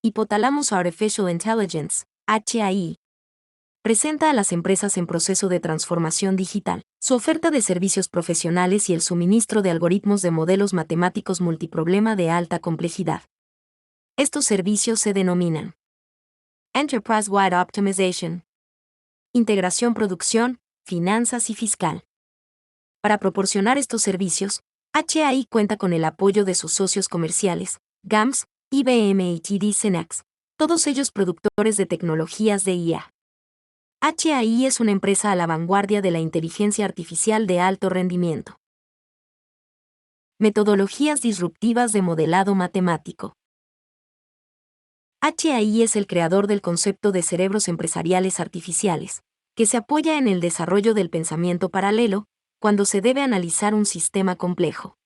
Hypothalamus Artificial Intelligence, HAI, presenta a las empresas en proceso de transformación digital, su oferta de servicios profesionales y el suministro de algoritmos de modelos matemáticos multiproblema de alta complejidad. Estos servicios se denominan Enterprise-Wide Optimization, integración producción, finanzas y fiscal. Para proporcionar estos servicios, HAI cuenta con el apoyo de sus socios comerciales, GAMS, IBM y TD SYNNEX, todos ellos productores de tecnologías de IA. HAI es una empresa a la vanguardia de la inteligencia artificial de alto rendimiento. Metodologías disruptivas de modelado matemático. HAI es el creador del concepto de cerebros empresariales artificiales, que se apoya en el desarrollo del pensamiento paralelo, cuando se debe analizar un sistema complejo.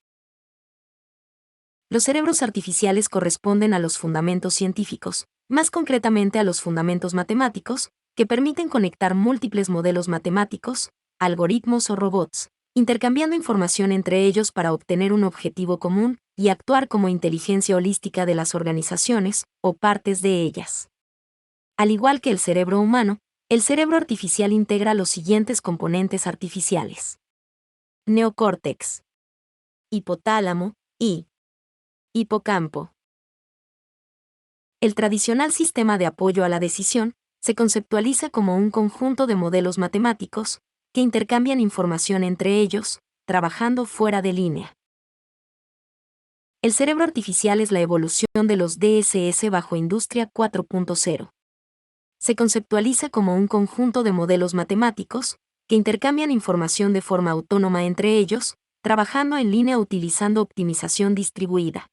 Los cerebros artificiales corresponden a los fundamentos científicos, más concretamente a los fundamentos matemáticos, que permiten conectar múltiples modelos matemáticos, algoritmos o robots, intercambiando información entre ellos para obtener un objetivo común y actuar como inteligencia holística de las organizaciones o partes de ellas. Al igual que el cerebro humano, el cerebro artificial integra los siguientes componentes artificiales: neocórtex, hipotálamo y hipocampo. El tradicional sistema de apoyo a la decisión se conceptualiza como un conjunto de modelos matemáticos que intercambian información entre ellos, trabajando fuera de línea. El cerebro artificial es la evolución de los DSS bajo Industria 4.0. Se conceptualiza como un conjunto de modelos matemáticos que intercambian información de forma autónoma entre ellos, trabajando en línea utilizando optimización distribuida.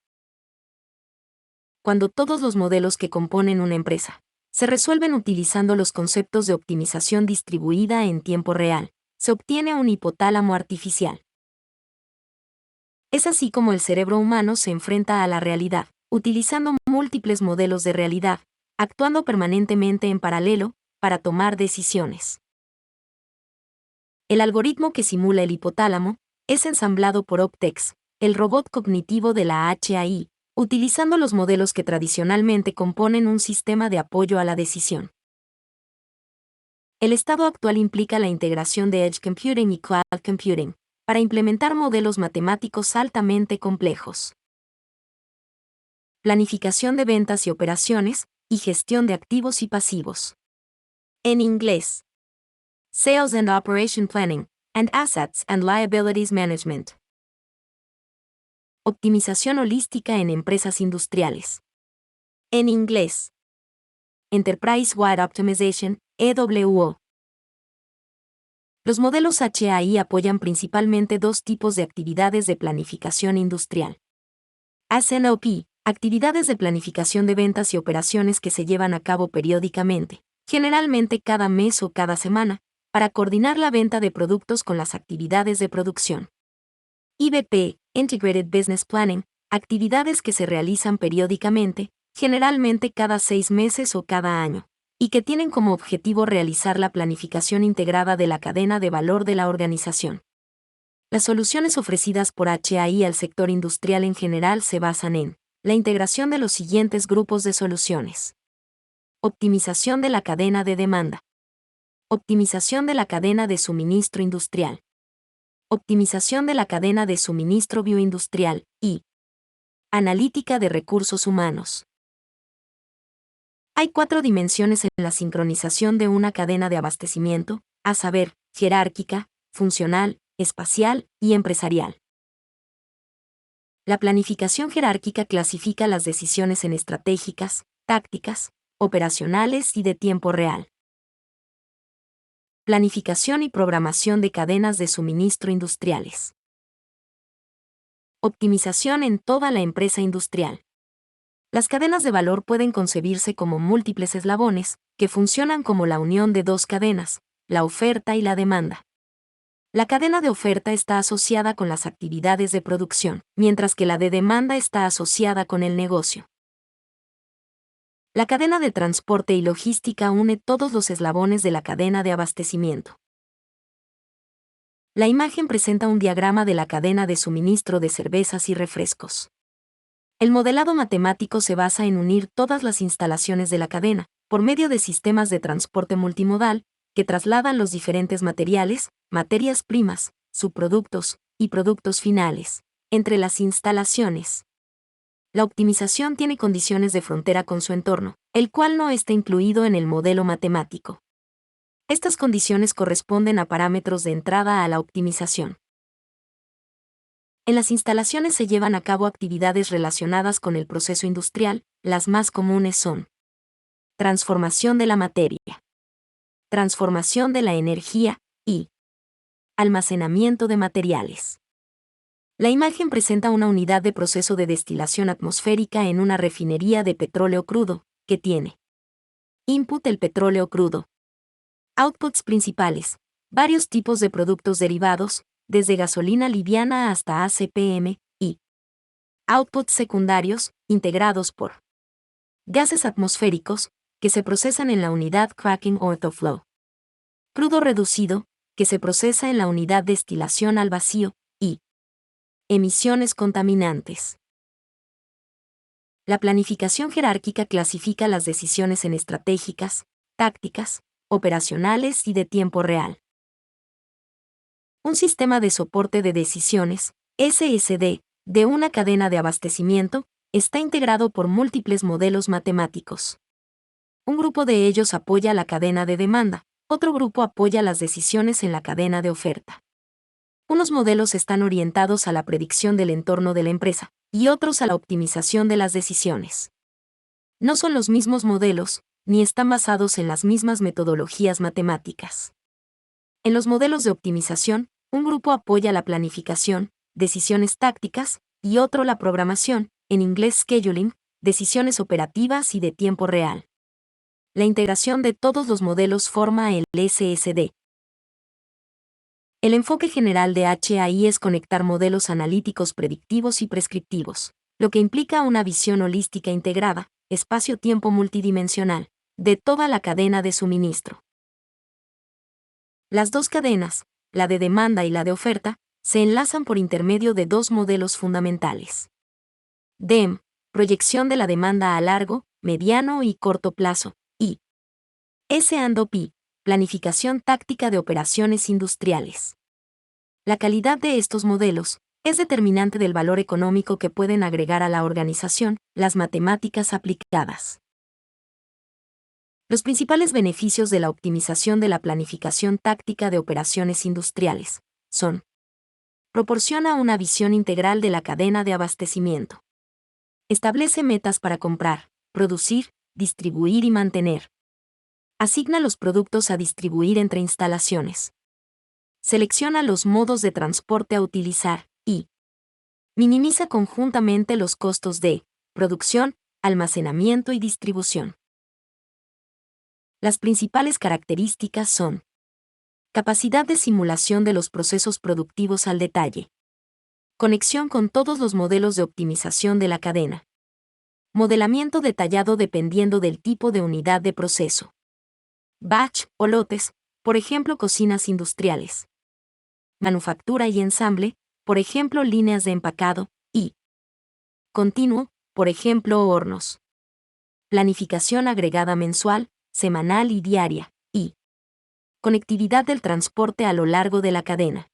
Cuando todos los modelos que componen una empresa se resuelven utilizando los conceptos de optimización distribuida en tiempo real, se obtiene un hipotálamo artificial. Es así como el cerebro humano se enfrenta a la realidad, utilizando múltiples modelos de realidad, actuando permanentemente en paralelo para tomar decisiones. El algoritmo que simula el hipotálamo es ensamblado por Optex, el robot cognitivo de la HAI, utilizando los modelos que tradicionalmente componen un sistema de apoyo a la decisión. El estado actual implica la integración de Edge Computing y Cloud Computing para implementar modelos matemáticos altamente complejos. Planificación de ventas y operaciones, y gestión de activos y pasivos. En inglés, Sales and Operation Planning, and Assets and Liabilities Management. Optimización holística en empresas industriales. En inglés, Enterprise-Wide Optimization, EWO. Los modelos HAI apoyan principalmente dos tipos de actividades de planificación industrial. S&OP, actividades de planificación de ventas y operaciones que se llevan a cabo periódicamente, generalmente cada mes o cada semana, para coordinar la venta de productos con las actividades de producción. IBP, Integrated Business Planning, actividades que se realizan periódicamente, generalmente cada 6 meses o cada año, y que tienen como objetivo realizar la planificación integrada de la cadena de valor de la organización. Las soluciones ofrecidas por HAI al sector industrial en general se basan en la integración de los siguientes grupos de soluciones. Optimización de la cadena de demanda. Optimización de la cadena de suministro industrial. Optimización de la cadena de suministro bioindustrial y analítica de recursos humanos. Hay 4 dimensiones en la sincronización de una cadena de abastecimiento, a saber, jerárquica, funcional, espacial y empresarial. La planificación jerárquica clasifica las decisiones en estratégicas, tácticas, operacionales y de tiempo real. Planificación y programación de cadenas de suministro industriales. Optimización en toda la empresa industrial. Las cadenas de valor pueden concebirse como múltiples eslabones, que funcionan como la unión de dos cadenas, la oferta y la demanda. La cadena de oferta está asociada con las actividades de producción, mientras que la de demanda está asociada con el negocio. La cadena de transporte y logística une todos los eslabones de la cadena de abastecimiento. La imagen presenta un diagrama de la cadena de suministro de cervezas y refrescos. El modelado matemático se basa en unir todas las instalaciones de la cadena, por medio de sistemas de transporte multimodal, que trasladan los diferentes materiales, materias primas, subproductos y productos finales, entre las instalaciones. La optimización tiene condiciones de frontera con su entorno, el cual no está incluido en el modelo matemático. Estas condiciones corresponden a parámetros de entrada a la optimización. En las instalaciones se llevan a cabo actividades relacionadas con el proceso industrial, las más comunes son: transformación de la materia, transformación de la energía y almacenamiento de materiales. La imagen presenta una unidad de proceso de destilación atmosférica en una refinería de petróleo crudo, que tiene: input el petróleo crudo, outputs principales, varios tipos de productos derivados, desde gasolina liviana hasta ACPM, y outputs secundarios, integrados por gases atmosféricos, que se procesan en la unidad cracking o autoflow, crudo reducido, que se procesa en la unidad destilación al vacío, y emisiones contaminantes. La planificación jerárquica clasifica las decisiones en estratégicas, tácticas, operacionales y de tiempo real. Un sistema de soporte de decisiones, SSD, de una cadena de abastecimiento, está integrado por múltiples modelos matemáticos. Un grupo de ellos apoya la cadena de demanda, otro grupo apoya las decisiones en la cadena de oferta. Unos modelos están orientados a la predicción del entorno de la empresa, y otros a la optimización de las decisiones. No son los mismos modelos, ni están basados en las mismas metodologías matemáticas. En los modelos de optimización, un grupo apoya la planificación, decisiones tácticas, y otro la programación, en inglés scheduling, decisiones operativas y de tiempo real. La integración de todos los modelos forma el SSD. El enfoque general de HAI es conectar modelos analíticos predictivos y prescriptivos, lo que implica una visión holística integrada, espacio-tiempo multidimensional, de toda la cadena de suministro. Las dos cadenas, la de demanda y la de oferta, se enlazan por intermedio de dos modelos fundamentales. DEM, proyección de la demanda a largo, mediano y corto plazo, y S&OP, planificación táctica de operaciones industriales. La calidad de estos modelos es determinante del valor económico que pueden agregar a la organización las matemáticas aplicadas. Los principales beneficios de la optimización de la planificación táctica de operaciones industriales son: proporciona una visión integral de la cadena de abastecimiento. Establece metas para comprar, producir, distribuir y mantener. Asigna los productos a distribuir entre instalaciones. Selecciona los modos de transporte a utilizar y minimiza conjuntamente los costos de producción, almacenamiento y distribución. Las principales características son: capacidad de simulación de los procesos productivos al detalle, conexión con todos los modelos de optimización de la cadena, modelamiento detallado dependiendo del tipo de unidad de proceso, batch o lotes, por ejemplo cocinas industriales, manufactura y ensamble, por ejemplo líneas de empacado, y continuo, por ejemplo hornos. Planificación agregada mensual, semanal y diaria, y conectividad del transporte a lo largo de la cadena.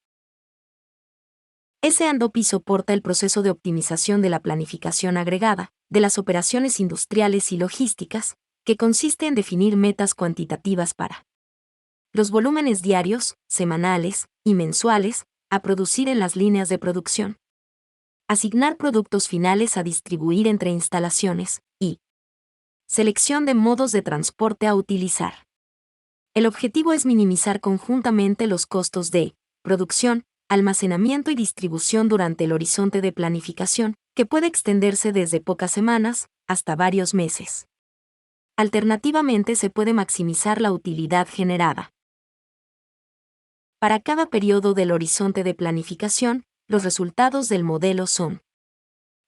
S&OP soporta el proceso de optimización de la planificación agregada, de las operaciones industriales y logísticas, que consiste en definir metas cuantitativas para los volúmenes diarios, semanales y mensuales a producir en las líneas de producción, asignar productos finales a distribuir entre instalaciones, y selección de modos de transporte a utilizar. El objetivo es minimizar conjuntamente los costos de producción, almacenamiento y distribución durante el horizonte de planificación, que puede extenderse desde pocas semanas hasta varios meses. Alternativamente se puede maximizar la utilidad generada. Para cada periodo del horizonte de planificación, los resultados del modelo son: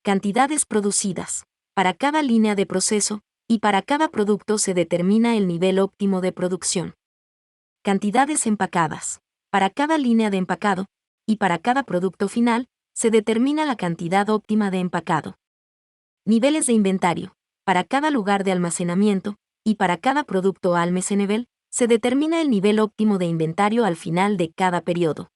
cantidades producidas, para cada línea de proceso, y para cada producto se determina el nivel óptimo de producción. Cantidades empacadas, para cada línea de empacado, y para cada producto final, se determina la cantidad óptima de empacado. Niveles de inventario. Para cada lugar de almacenamiento, y para cada producto almacenable, se determina el nivel óptimo de inventario al final de cada periodo.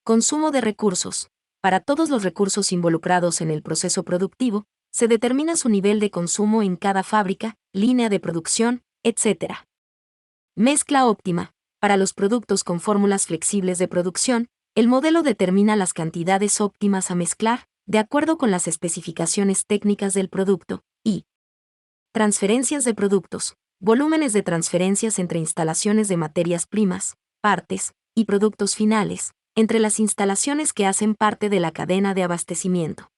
Consumo de recursos. Para todos los recursos involucrados en el proceso productivo, se determina su nivel de consumo en cada fábrica, línea de producción, etc. Mezcla óptima. Para los productos con fórmulas flexibles de producción, el modelo determina las cantidades óptimas a mezclar, de acuerdo con las especificaciones técnicas del producto, y transferencias de productos, volúmenes de transferencias entre instalaciones de materias primas, partes y productos finales, entre las instalaciones que hacen parte de la cadena de abastecimiento.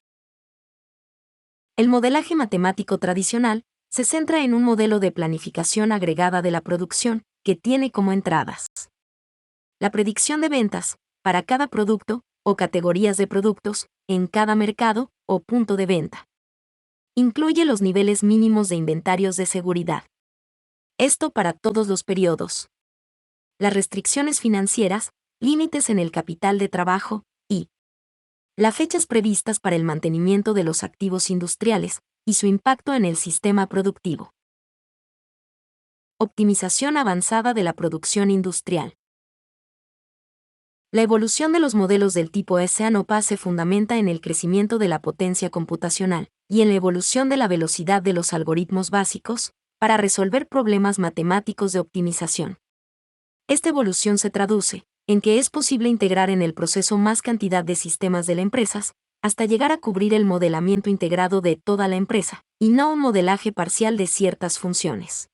El modelaje matemático tradicional se centra en un modelo de planificación agregada de la producción, que tiene como entradas la predicción de ventas, para cada producto, o categorías de productos, en cada mercado, o punto de venta. Incluye los niveles mínimos de inventarios de seguridad. Esto para todos los periodos. Las restricciones financieras, límites en el capital de trabajo, y las fechas previstas para el mantenimiento de los activos industriales, y su impacto en el sistema productivo. Optimización avanzada de la producción industrial. La evolución de los modelos del tipo SANOPA se fundamenta en el crecimiento de la potencia computacional y en la evolución de la velocidad de los algoritmos básicos para resolver problemas matemáticos de optimización. Esta evolución se traduce en que es posible integrar en el proceso más cantidad de sistemas de la empresa, hasta llegar a cubrir el modelamiento integrado de toda la empresa, y no un modelaje parcial de ciertas funciones.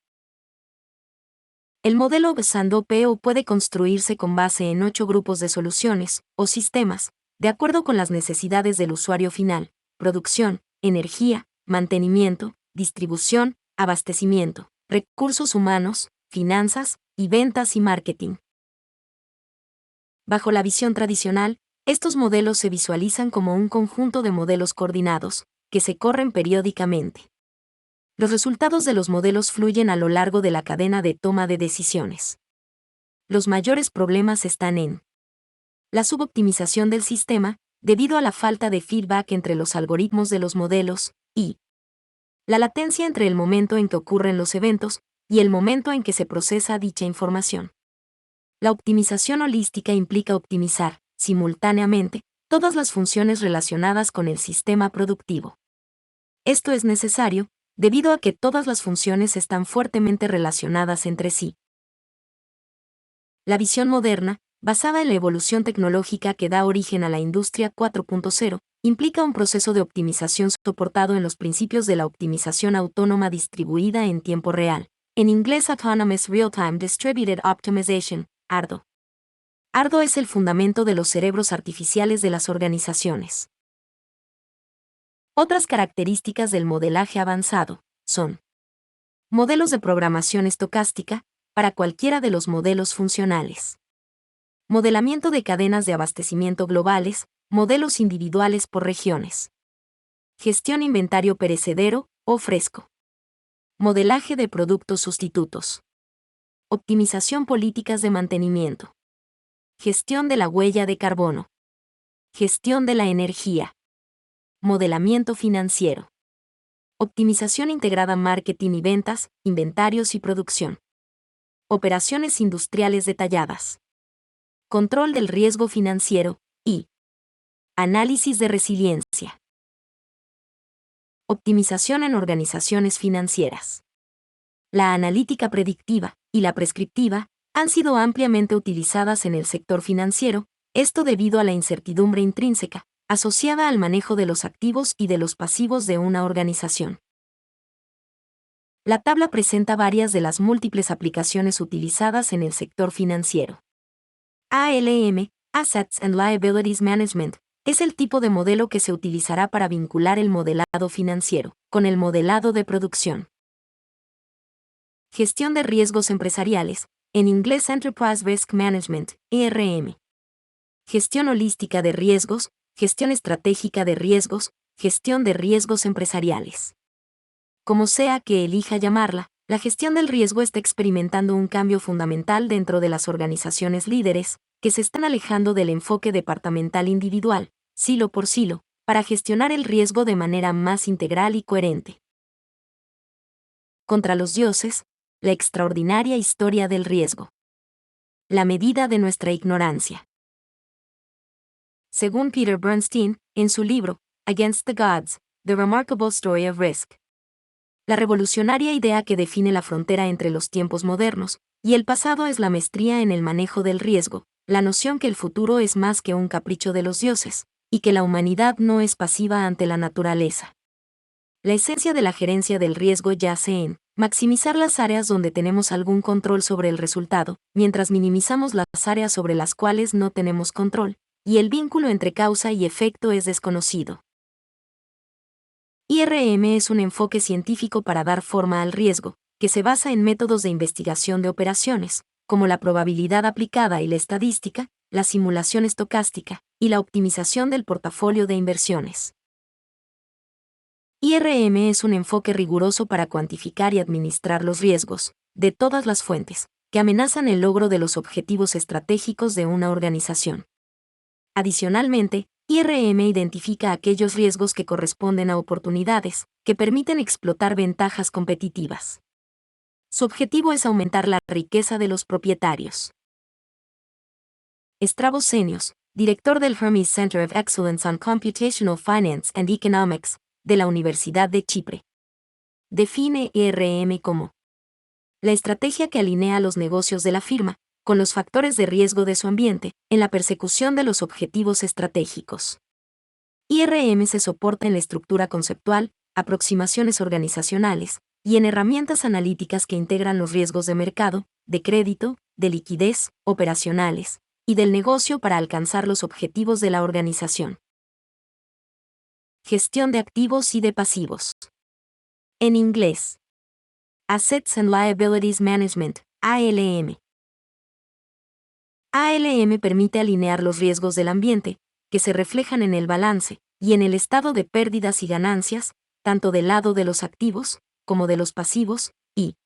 El modelo SANOPA puede construirse con base en 8 grupos de soluciones, o sistemas, de acuerdo con las necesidades del usuario final: producción, energía, mantenimiento, distribución, abastecimiento, recursos humanos, finanzas, y ventas y marketing. Bajo la visión tradicional, estos modelos se visualizan como un conjunto de modelos coordinados, que se corren periódicamente. Los resultados de los modelos fluyen a lo largo de la cadena de toma de decisiones. Los mayores problemas están en la suboptimización del sistema, debido a la falta de feedback entre los algoritmos de los modelos, y la latencia entre el momento en que ocurren los eventos y el momento en que se procesa dicha información. La optimización holística implica optimizar, simultáneamente, todas las funciones relacionadas con el sistema productivo. Esto es necesario, debido a que todas las funciones están fuertemente relacionadas entre sí. La visión moderna, basada en la evolución tecnológica que da origen a la industria 4.0, implica un proceso de optimización soportado en los principios de la optimización autónoma distribuida en tiempo real, en inglés Autonomous Real-Time Distributed Optimization, ARDO. ARDO es el fundamento de los cerebros artificiales de las organizaciones. Otras características del modelaje avanzado son modelos de programación estocástica, para cualquiera de los modelos funcionales. Modelamiento de cadenas de abastecimiento globales, modelos individuales por regiones. Gestión inventario perecedero o fresco. Modelaje de productos sustitutos. Optimización políticas de mantenimiento. Gestión de la huella de carbono. Gestión de la energía. Modelamiento financiero. Optimización integrada marketing y ventas, inventarios y producción. Operaciones industriales detalladas. Control del riesgo financiero, y análisis de resiliencia. Optimización en organizaciones financieras. La analítica predictiva y la prescriptiva han sido ampliamente utilizadas en el sector financiero, esto debido a la incertidumbre intrínseca, asociada al manejo de los activos y de los pasivos de una organización. La tabla presenta varias de las múltiples aplicaciones utilizadas en el sector financiero. ALM, Assets and Liabilities Management, es el tipo de modelo que se utilizará para vincular el modelado financiero con el modelado de producción. Gestión de riesgos empresariales, en inglés Enterprise Risk Management, ERM. Gestión holística de riesgos, gestión estratégica de riesgos, gestión de riesgos empresariales. Como sea que elija llamarla, la gestión del riesgo está experimentando un cambio fundamental dentro de las organizaciones líderes, que se están alejando del enfoque departamental individual, silo por silo, para gestionar el riesgo de manera más integral y coherente. Contra los dioses, la extraordinaria historia del riesgo. La medida de nuestra ignorancia. Según Peter Bernstein, en su libro, Against the Gods, The Remarkable Story of Risk. La revolucionaria idea que define la frontera entre los tiempos modernos y el pasado es la maestría en el manejo del riesgo, la noción que el futuro es más que un capricho de los dioses, y que la humanidad no es pasiva ante la naturaleza. La esencia de la gerencia del riesgo yace en maximizar las áreas donde tenemos algún control sobre el resultado, mientras minimizamos las áreas sobre las cuales no tenemos control, y el vínculo entre causa y efecto es desconocido. IRM es un enfoque científico para dar forma al riesgo, que se basa en métodos de investigación de operaciones, como la probabilidad aplicada y la estadística, la simulación estocástica, y la optimización del portafolio de inversiones. IRM es un enfoque riguroso para cuantificar y administrar los riesgos, de todas las fuentes, que amenazan el logro de los objetivos estratégicos de una organización. Adicionalmente, IRM identifica aquellos riesgos que corresponden a oportunidades, que permiten explotar ventajas competitivas. Su objetivo es aumentar la riqueza de los propietarios. Stavros Zenios, director del Hermes Center of Excellence on Computational Finance and Economics, de la Universidad de Chipre, define IRM como la estrategia que alinea los negocios de la firma con los factores de riesgo de su ambiente, en la persecución de los objetivos estratégicos. IRM se soporta en la estructura conceptual, aproximaciones organizacionales, y en herramientas analíticas que integran los riesgos de mercado, de crédito, de liquidez, operacionales, y del negocio para alcanzar los objetivos de la organización. Gestión de activos y de pasivos. En inglés. Assets and Liabilities Management, ALM. ALM permite alinear los riesgos del ambiente, que se reflejan en el balance, y en el estado de pérdidas y ganancias, tanto del lado de los activos, como de los pasivos, y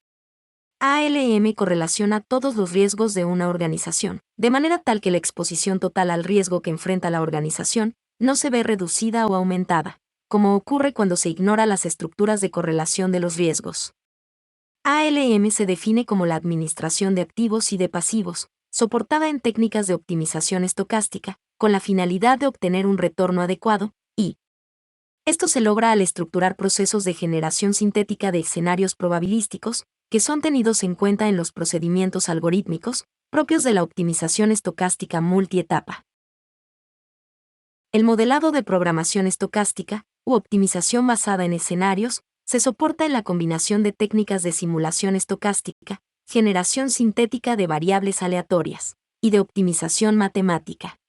ALM correlaciona todos los riesgos de una organización, de manera tal que la exposición total al riesgo que enfrenta la organización no se ve reducida o aumentada, como ocurre cuando se ignora las estructuras de correlación de los riesgos. ALM se define como la administración de activos y de pasivos, soportada en técnicas de optimización estocástica, con la finalidad de obtener un retorno adecuado, y esto se logra al estructurar procesos de generación sintética de escenarios probabilísticos, que son tenidos en cuenta en los procedimientos algorítmicos, propios de la optimización estocástica multietapa. El modelado de programación estocástica, u optimización basada en escenarios, se soporta en la combinación de técnicas de simulación estocástica, generación sintética de variables aleatorias, y de optimización matemática.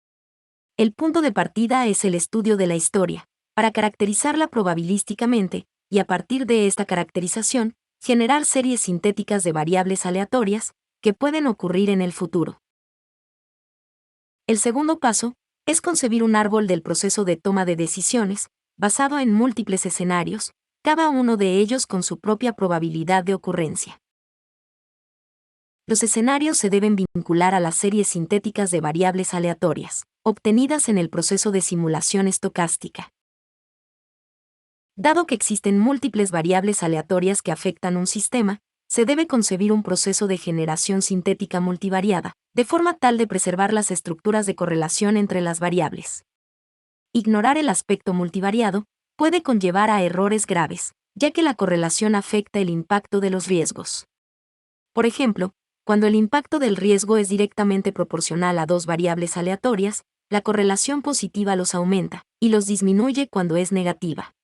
El punto de partida es el estudio de la historia, para caracterizarla probabilísticamente, y a partir de esta caracterización, generar series sintéticas de variables aleatorias, que pueden ocurrir en el futuro. El segundo paso es concebir un árbol del proceso de toma de decisiones, basado en múltiples escenarios, cada uno de ellos con su propia probabilidad de ocurrencia. Los escenarios se deben vincular a las series sintéticas de variables aleatorias, obtenidas en el proceso de simulación estocástica. Dado que existen múltiples variables aleatorias que afectan un sistema, se debe concebir un proceso de generación sintética multivariada, de forma tal de preservar las estructuras de correlación entre las variables. Ignorar el aspecto multivariado puede conllevar a errores graves, ya que la correlación afecta el impacto de los riesgos. Por ejemplo, cuando el impacto del riesgo es directamente proporcional a dos variables aleatorias, la correlación positiva los aumenta, y los disminuye cuando es negativa.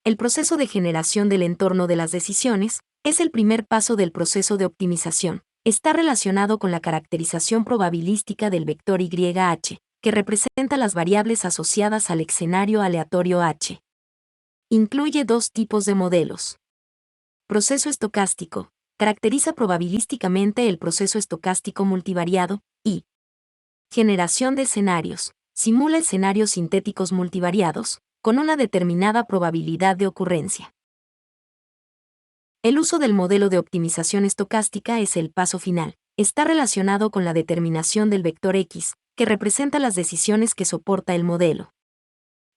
El proceso de generación del entorno de las decisiones es el primer paso del proceso de optimización. Está relacionado con la caracterización probabilística del vector YH, que representa las variables asociadas al escenario aleatorio H. Incluye dos tipos de modelos. Proceso estocástico. Caracteriza probabilísticamente el proceso estocástico multivariado, y generación de escenarios. Simula escenarios sintéticos multivariados, con una determinada probabilidad de ocurrencia. El uso del modelo de optimización estocástica es el paso final. Está relacionado con la determinación del vector X, que representa las decisiones que soporta el modelo.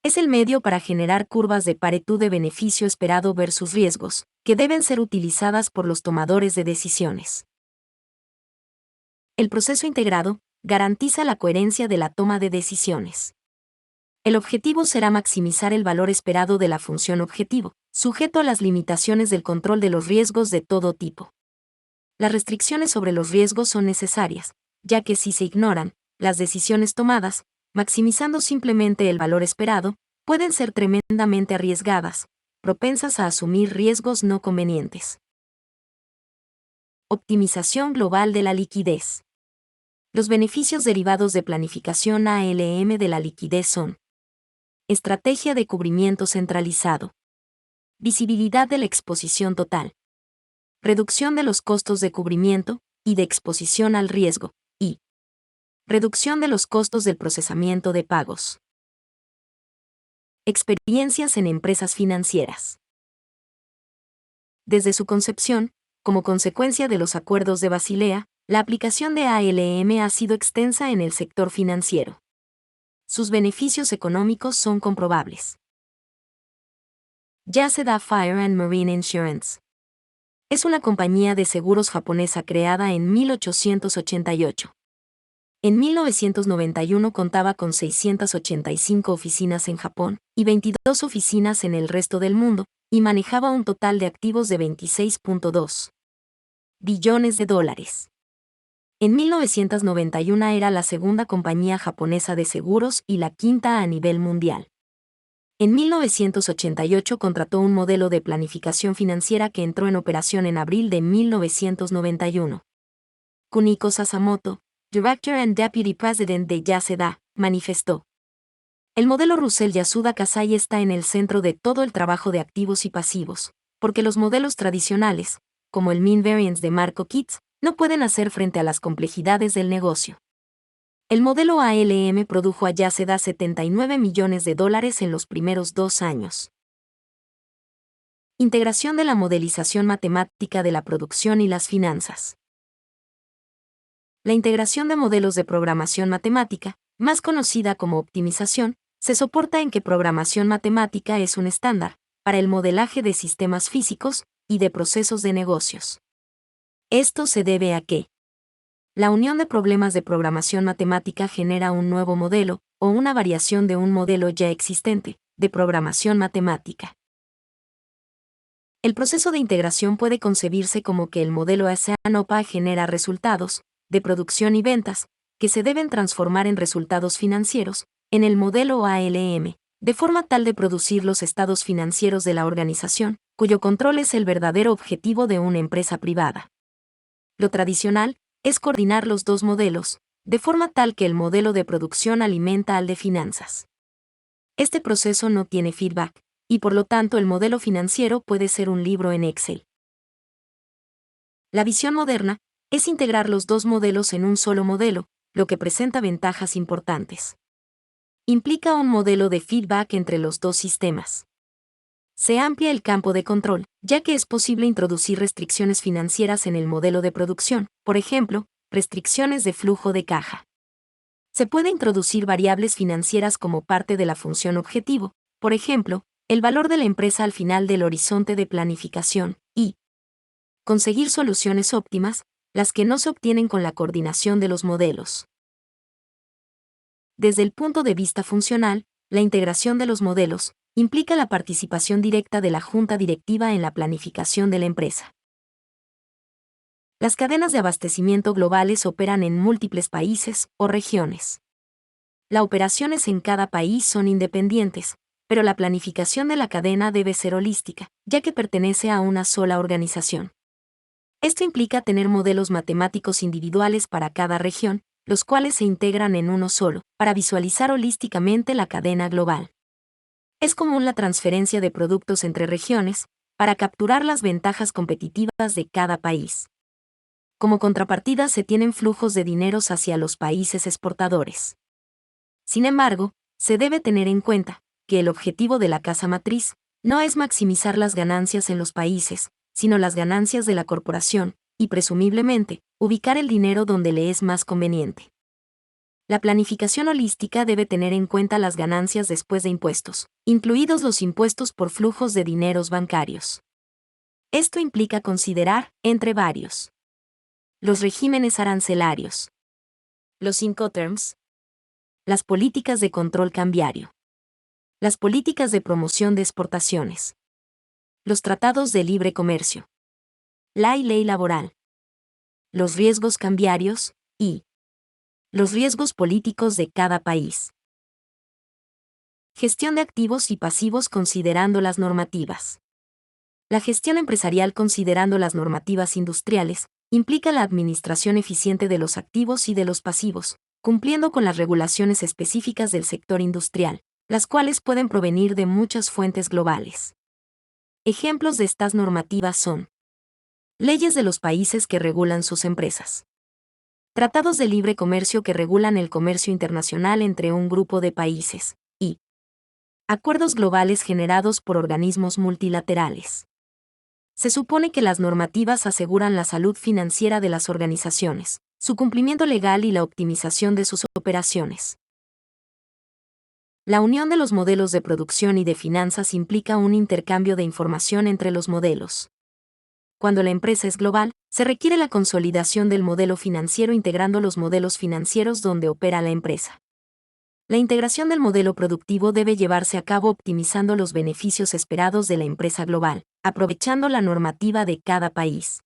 Es el medio para generar curvas de Pareto de beneficio esperado versus riesgos, que deben ser utilizadas por los tomadores de decisiones. El proceso integrado garantiza la coherencia de la toma de decisiones. El objetivo será maximizar el valor esperado de la función objetivo, sujeto a las limitaciones del control de los riesgos de todo tipo. Las restricciones sobre los riesgos son necesarias, ya que si se ignoran, las decisiones tomadas, maximizando simplemente el valor esperado, pueden ser tremendamente arriesgadas, propensas a asumir riesgos no convenientes. Optimización global de la liquidez. Los beneficios derivados de planificación ALM de la liquidez son: estrategia de cubrimiento centralizado, visibilidad de la exposición total, reducción de los costos de cubrimiento y de exposición al riesgo, y reducción de los costos del procesamiento de pagos. Experiencias en empresas financieras. Desde su concepción, como consecuencia de los acuerdos de Basilea, la aplicación de ALM ha sido extensa en el sector financiero. Sus beneficios económicos son comprobables. Yaseda Fire and Marine Insurance. Es una compañía de seguros japonesa creada en 1888. En 1991 contaba con 685 oficinas en Japón y 22 oficinas en el resto del mundo, y manejaba un total de activos de 26.2 billones de dólares. En 1991 era la segunda compañía japonesa de seguros y la quinta a nivel mundial. En 1988 contrató un modelo de planificación financiera que entró en operación en abril de 1991. Kuniko Sasamoto, Director and Deputy President de Yaseda, manifestó: el modelo Russell Yasuda Kasai está en el centro de todo el trabajo de activos y pasivos, porque los modelos tradicionales, como el Mean Variance de Marco Kitts, no pueden hacer frente a las complejidades del negocio. El modelo ALM produjo a Yaseda $79 millones en los primeros 2 años. Integración de la modelización matemática de la producción y las finanzas. La integración de modelos de programación matemática, más conocida como optimización, se soporta en que programación matemática es un estándar para el modelaje de sistemas físicos y de procesos de negocios. Esto se debe a que la unión de problemas de programación matemática genera un nuevo modelo, o una variación de un modelo ya existente, de programación matemática. El proceso de integración puede concebirse como que el modelo ASEAN-OPA genera resultados, de producción y ventas, que se deben transformar en resultados financieros, en el modelo ALM, de forma tal de producir los estados financieros de la organización, cuyo control es el verdadero objetivo de una empresa privada. Lo tradicional es coordinar los dos modelos, de forma tal que el modelo de producción alimenta al de finanzas. Este proceso no tiene feedback, y por lo tanto el modelo financiero puede ser un libro en Excel. La visión moderna es integrar los dos modelos en un solo modelo, lo que presenta ventajas importantes. Implica un modelo de feedback entre los dos sistemas. Se amplia el campo de control, ya que es posible introducir restricciones financieras en el modelo de producción, por ejemplo, restricciones de flujo de caja. Se puede introducir variables financieras como parte de la función objetivo, por ejemplo, el valor de la empresa al final del horizonte de planificación, y conseguir soluciones óptimas, las que no se obtienen con la coordinación de los modelos. Desde el punto de vista funcional, la integración de los modelos implica la participación directa de la junta directiva en la planificación de la empresa. Las cadenas de abastecimiento globales operan en múltiples países o regiones. Las operaciones en cada país son independientes, pero la planificación de la cadena debe ser holística, ya que pertenece a una sola organización. Esto implica tener modelos matemáticos individuales para cada región, los cuales se integran en uno solo, para visualizar holísticamente la cadena global. Es común la transferencia de productos entre regiones, para capturar las ventajas competitivas de cada país. Como contrapartida se tienen flujos de dineros hacia los países exportadores. Sin embargo, se debe tener en cuenta que el objetivo de la casa matriz no es maximizar las ganancias en los países, sino las ganancias de la corporación, y presumiblemente, ubicar el dinero donde le es más conveniente. La planificación holística debe tener en cuenta las ganancias después de impuestos, incluidos los impuestos por flujos de dineros bancarios. Esto implica considerar, entre varios, los regímenes arancelarios, los Incoterms, las políticas de control cambiario, las políticas de promoción de exportaciones, los tratados de libre comercio, la ley laboral, los riesgos cambiarios y los riesgos políticos de cada país. Gestión de activos y pasivos considerando las normativas. La gestión empresarial considerando las normativas industriales implica la administración eficiente de los activos y de los pasivos, cumpliendo con las regulaciones específicas del sector industrial, las cuales pueden provenir de muchas fuentes globales. Ejemplos de estas normativas son leyes de los países que regulan sus empresas, tratados de libre comercio que regulan el comercio internacional entre un grupo de países, y acuerdos globales generados por organismos multilaterales. Se supone que las normativas aseguran la salud financiera de las organizaciones, su cumplimiento legal y la optimización de sus operaciones. La unión de los modelos de producción y de finanzas implica un intercambio de información entre los modelos. Cuando la empresa es global, se requiere la consolidación del modelo financiero integrando los modelos financieros donde opera la empresa. La integración del modelo productivo debe llevarse a cabo optimizando los beneficios esperados de la empresa global, aprovechando la normativa de cada país.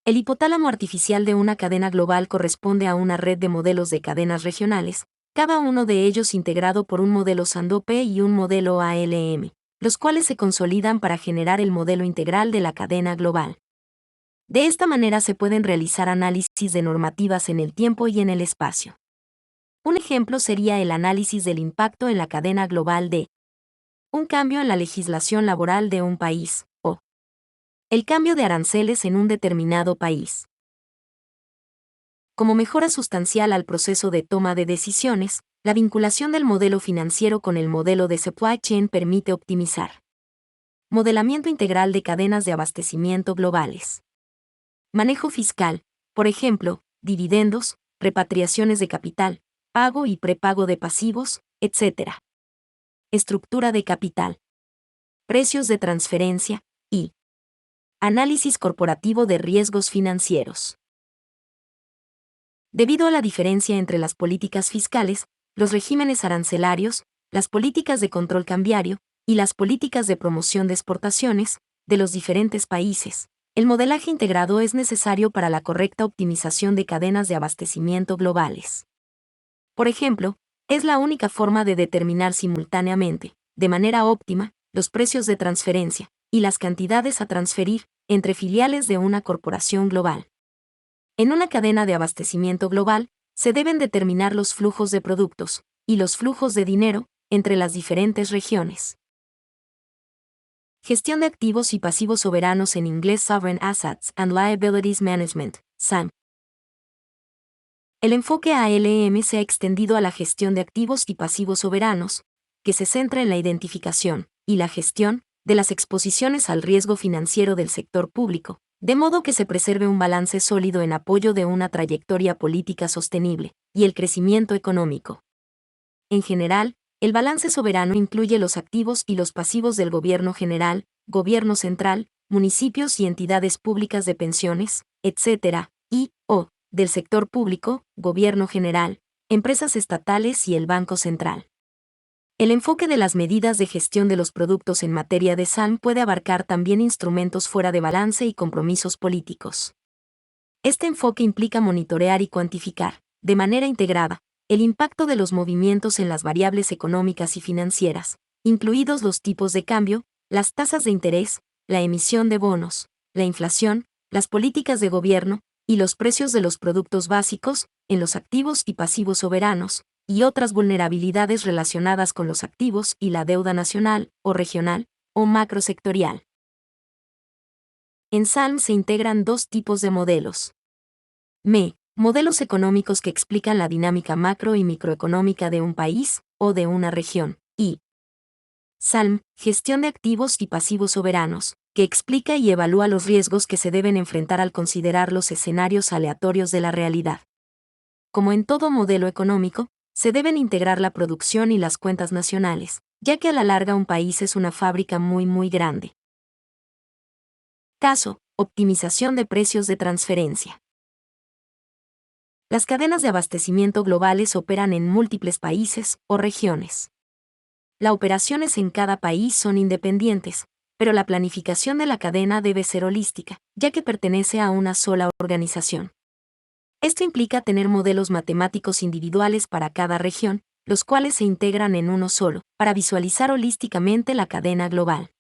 El hipotálamo artificial de una cadena global corresponde a una red de modelos de cadenas regionales, cada uno de ellos integrado por un modelo Sandope y un modelo ALM, los cuales se consolidan para generar el modelo integral de la cadena global. De esta manera se pueden realizar análisis de normativas en el tiempo y en el espacio. Un ejemplo sería el análisis del impacto en la cadena global de un cambio en la legislación laboral de un país, o el cambio de aranceles en un determinado país. Como mejora sustancial al proceso de toma de decisiones, la vinculación del modelo financiero con el modelo de supply chain permite optimizar modelamiento integral de cadenas de abastecimiento globales. Manejo fiscal, por ejemplo, dividendos, repatriaciones de capital, pago y prepago de pasivos, etc. Estructura de capital, precios de transferencia, y análisis corporativo de riesgos financieros. Debido a la diferencia entre las políticas fiscales, los regímenes arancelarios, las políticas de control cambiario y las políticas de promoción de exportaciones de los diferentes países, el modelaje integrado es necesario para la correcta optimización de cadenas de abastecimiento globales. Por ejemplo, es la única forma de determinar simultáneamente, de manera óptima, los precios de transferencia y las cantidades a transferir entre filiales de una corporación global. En una cadena de abastecimiento global, se deben determinar los flujos de productos y los flujos de dinero entre las diferentes regiones. Gestión de activos y pasivos soberanos en inglés Sovereign Assets and Liabilities Management, SAM. El enfoque ALM se ha extendido a la gestión de activos y pasivos soberanos, que se centra en la identificación y la gestión de las exposiciones al riesgo financiero del sector público, de modo que se preserve un balance sólido en apoyo de una trayectoria política sostenible y el crecimiento económico. En general, el balance soberano incluye los activos y los pasivos del gobierno general, gobierno central, municipios y entidades públicas de pensiones, etc., y/o del sector público, gobierno general, empresas estatales y el Banco Central. El enfoque de las medidas de gestión de los productos en materia de SAM puede abarcar también instrumentos fuera de balance y compromisos políticos. Este enfoque implica monitorear y cuantificar, de manera integrada, el impacto de los movimientos en las variables económicas y financieras, incluidos los tipos de cambio, las tasas de interés, la emisión de bonos, la inflación, las políticas de gobierno, y los precios de los productos básicos, en los activos y pasivos soberanos, y otras vulnerabilidades relacionadas con los activos y la deuda nacional, o regional, o macrosectorial. En SALM se integran dos tipos de modelos. Modelos económicos que explican la dinámica macro y microeconómica de un país, o de una región, y SALM, gestión de activos y pasivos soberanos, que explica y evalúa los riesgos que se deben enfrentar al considerar los escenarios aleatorios de la realidad. como en todo modelo económico, se deben integrar la producción y las cuentas nacionales, ya que a la larga un país es una fábrica muy grande. Caso: optimización de precios de transferencia. Las cadenas de abastecimiento globales operan en múltiples países o regiones. Las operaciones en cada país son independientes, pero la planificación de la cadena debe ser holística, ya que pertenece a una sola organización. Esto implica tener modelos matemáticos individuales para cada región, los cuales se integran en uno solo, para visualizar holísticamente la cadena global.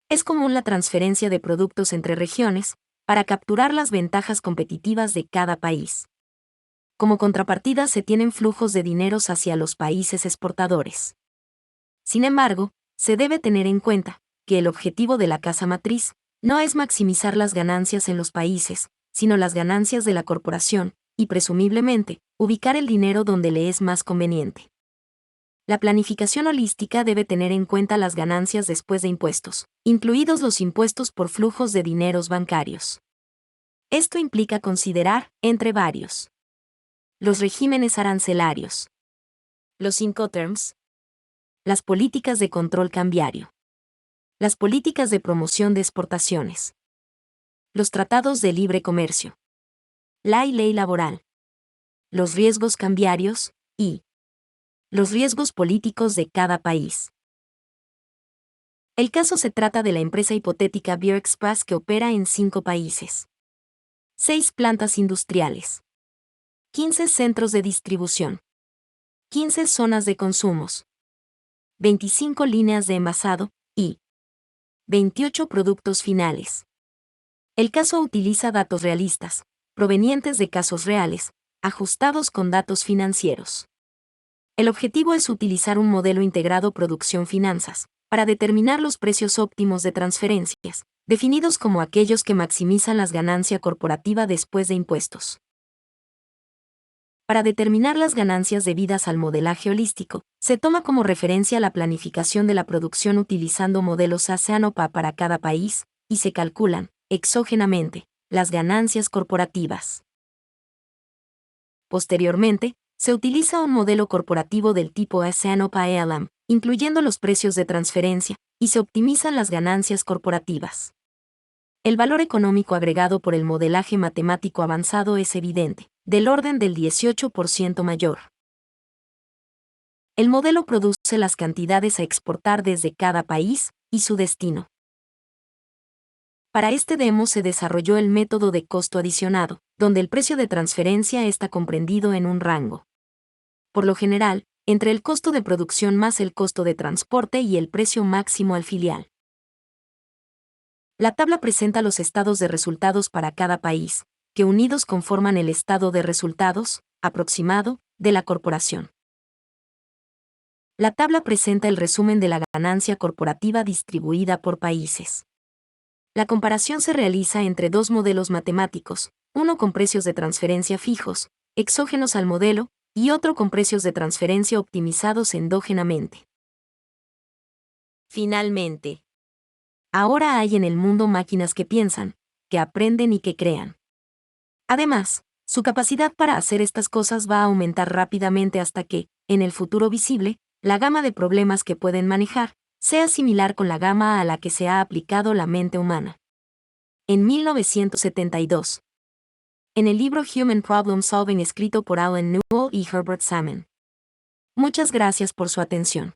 Es común la transferencia de productos entre regiones, para capturar las ventajas competitivas de cada país. Como contrapartida se tienen flujos de dineros hacia los países exportadores. Sin embargo, se debe tener en cuenta que el objetivo de la casa matriz no es maximizar las ganancias en los países, sino las ganancias de la corporación, y presumiblemente, ubicar el dinero donde le es más conveniente. La planificación holística debe tener en cuenta las ganancias después de impuestos, incluidos los impuestos por flujos de dineros bancarios. Esto implica considerar, entre varios, los regímenes arancelarios, los Incoterms, las políticas de control cambiario, las políticas de promoción de exportaciones, los tratados de libre comercio, la ley laboral, los riesgos cambiarios y los riesgos políticos de cada país. El caso se trata de la empresa hipotética Beer Express que opera en 5 países, 6 plantas industriales, 15 centros de distribución, 15 zonas de consumos, 25 líneas de envasado y 28 productos finales. El caso utiliza datos realistas, provenientes de casos reales, ajustados con datos financieros. El objetivo es utilizar un modelo integrado producción-finanzas, para determinar los precios óptimos de transferencias, definidos como aquellos que maximizan las ganancias corporativas después de impuestos. Para determinar las ganancias debidas al modelaje holístico, se toma como referencia la planificación de la producción utilizando modelos ASEAN-OPA para cada país, y se calculan, exógenamente, las ganancias corporativas. Posteriormente, se utiliza un modelo corporativo del tipo ASEAN-OPA-EALAM, incluyendo los precios de transferencia, y se optimizan las ganancias corporativas. El valor económico agregado por el modelaje matemático avanzado es evidente, del orden del 18% mayor. El modelo produce las cantidades a exportar desde cada país y su destino. Para este demo se desarrolló el método de costo adicionado, donde el precio de transferencia está comprendido en un rango. Por lo general, entre el costo de producción más el costo de transporte y el precio máximo al filial. La tabla presenta los estados de resultados para cada país, que unidos conforman el estado de resultados, aproximado, de la corporación. La tabla presenta el resumen de la ganancia corporativa distribuida por países. La comparación se realiza entre 2 modelos matemáticos, uno con precios de transferencia fijos, exógenos al modelo, y otro con precios de transferencia optimizados endógenamente. Finalmente, ahora hay en el mundo máquinas que piensan, que aprenden y que crean. Además, su capacidad para hacer estas cosas va a aumentar rápidamente hasta que, en el futuro visible, la gama de problemas que pueden manejar sea similar con la gama a la que se ha aplicado la mente humana. En 1972. En el libro Human Problem Solving escrito por Alan Newell y Herbert Salmon. Muchas gracias por su atención.